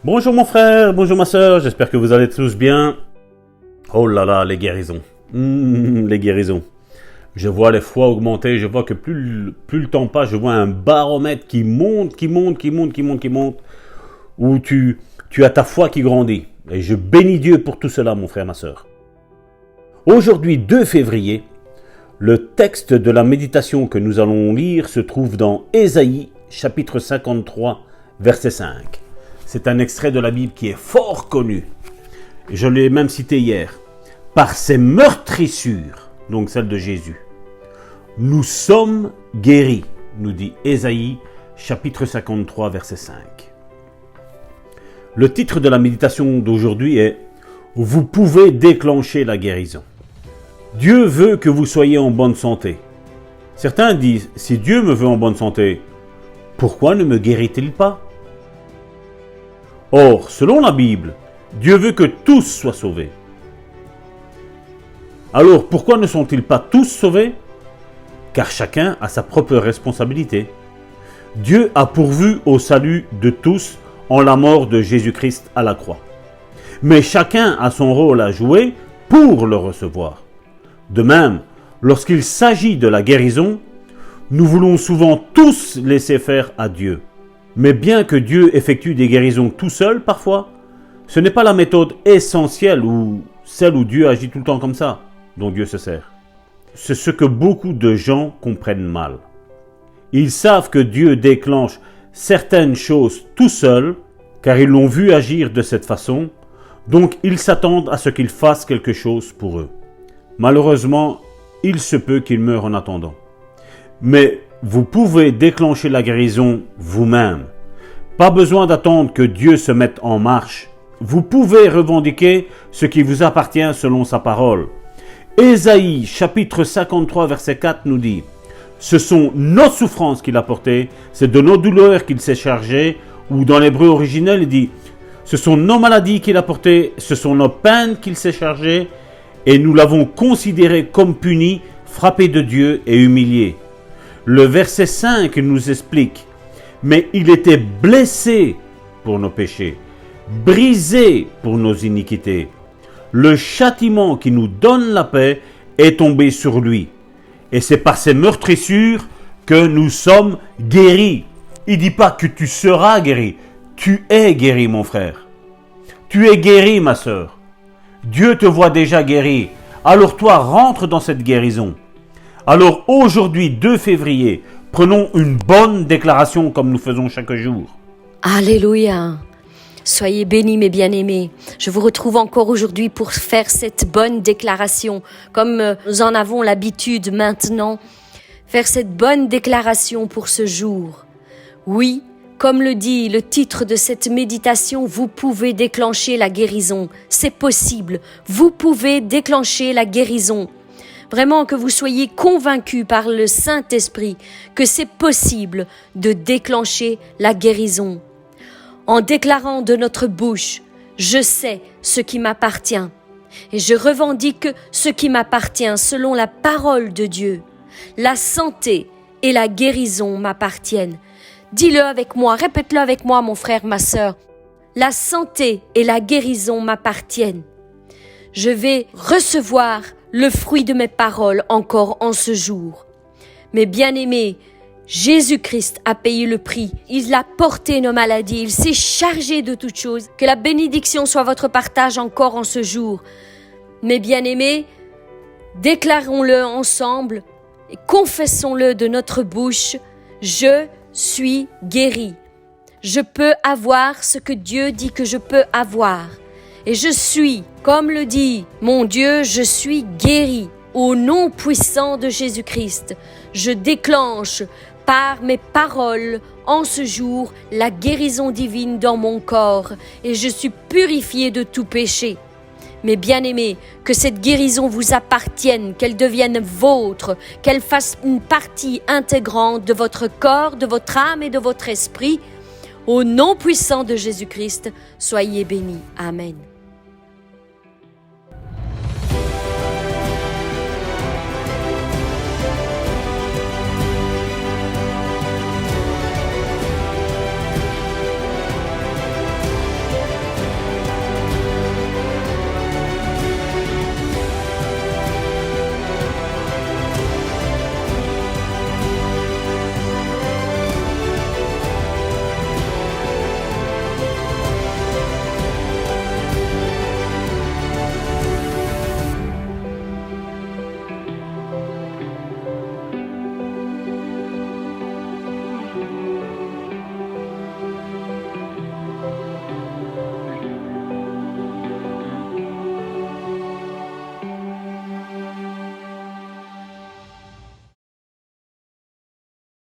Bonjour mon frère, bonjour ma soeur, j'espère que vous allez tous bien. Oh là là, les guérisons. Les guérisons. Je vois les foi augmenter, je vois que plus le temps passe, je vois un baromètre qui monte, où tu as ta foi qui grandit. Et je bénis Dieu pour tout cela, mon frère, ma soeur. Aujourd'hui, 2 février, le texte de la méditation que nous allons lire se trouve dans Ésaïe, chapitre 53, verset 5. C'est un extrait de la Bible qui est fort connu. Je l'ai même cité hier. Par ses meurtrissures, donc celle de Jésus, nous sommes guéris, nous dit Ésaïe, chapitre 53, verset 5. Le titre de la méditation d'aujourd'hui est « Vous pouvez déclencher la guérison ». Dieu veut que vous soyez en bonne santé. Certains disent « Si Dieu me veut en bonne santé, pourquoi ne me guérit-il pas ?» Or, selon la Bible, Dieu veut que tous soient sauvés. Alors, pourquoi ne sont-ils pas tous sauvés ? Car chacun a sa propre responsabilité. Dieu a pourvu au salut de tous en la mort de Jésus-Christ à la croix. Mais chacun a son rôle à jouer pour le recevoir. De même, lorsqu'il s'agit de la guérison, nous voulons souvent tous laisser faire à Dieu. Mais bien que Dieu effectue des guérisons tout seul parfois, ce n'est pas la méthode essentielle ou celle où Dieu agit tout le temps comme ça, dont Dieu se sert. C'est ce que beaucoup de gens comprennent mal. Ils savent que Dieu déclenche certaines choses tout seul, car ils l'ont vu agir de cette façon, donc ils s'attendent à ce qu'il fasse quelque chose pour eux. Malheureusement, il se peut qu'ils meurent en attendant. Mais vous pouvez déclencher la guérison vous-même. Pas besoin d'attendre que Dieu se mette en marche. Vous pouvez revendiquer ce qui vous appartient selon sa parole. Ésaïe, chapitre 53, verset 4 nous dit « Ce sont nos souffrances qu'il a portées, c'est de nos douleurs qu'il s'est chargé. » Ou dans l'hébreu originel, il dit « Ce sont nos maladies qu'il a portées, ce sont nos peines qu'il s'est chargé, et nous l'avons considéré comme puni, frappé de Dieu et humilié. » Le verset 5 nous explique « Mais il était blessé pour nos péchés, brisé pour nos iniquités. Le châtiment qui nous donne la paix est tombé sur lui. Et c'est par ses meurtrissures que nous sommes guéris. » Il ne dit pas que tu seras guéri. Tu es guéri, mon frère. Tu es guéri, ma sœur. Dieu te voit déjà guéri. Alors toi, rentre dans cette guérison. Alors aujourd'hui, 2 février, prenons une bonne déclaration comme nous faisons chaque jour. Alléluia. Soyez bénis, mes bien-aimés. Je vous retrouve encore aujourd'hui pour faire cette bonne déclaration, comme nous en avons l'habitude maintenant, faire cette bonne déclaration pour ce jour. Oui, comme le dit le titre de cette méditation, vous pouvez déclencher la guérison. C'est possible. Vous pouvez déclencher la guérison. Vraiment que vous soyez convaincus par le Saint-Esprit que c'est possible de déclencher la guérison. En déclarant de notre bouche, je sais ce qui m'appartient et je revendique ce qui m'appartient selon la parole de Dieu. La santé et la guérison m'appartiennent. Dis-le avec moi, répète-le avec moi, mon frère, ma sœur. La santé et la guérison m'appartiennent. Je vais recevoir le fruit de mes paroles encore en ce jour. Mes bien-aimés, Jésus-Christ a payé le prix. Il a porté nos maladies. Il s'est chargé de toutes choses. Que la bénédiction soit votre partage encore en ce jour. Mes bien-aimés, déclarons-le ensemble et confessons-le de notre bouche. Je suis guéri. Je peux avoir ce que Dieu dit que je peux avoir. Et je suis, comme le dit mon Dieu, je suis guéri. Au nom puissant de Jésus-Christ, je déclenche par mes paroles en ce jour la guérison divine dans mon corps et je suis purifié de tout péché. Mes bien-aimés, que cette guérison vous appartienne, qu'elle devienne vôtre, qu'elle fasse une partie intégrante de votre corps, de votre âme et de votre esprit. Au nom puissant de Jésus-Christ, soyez bénis. Amen.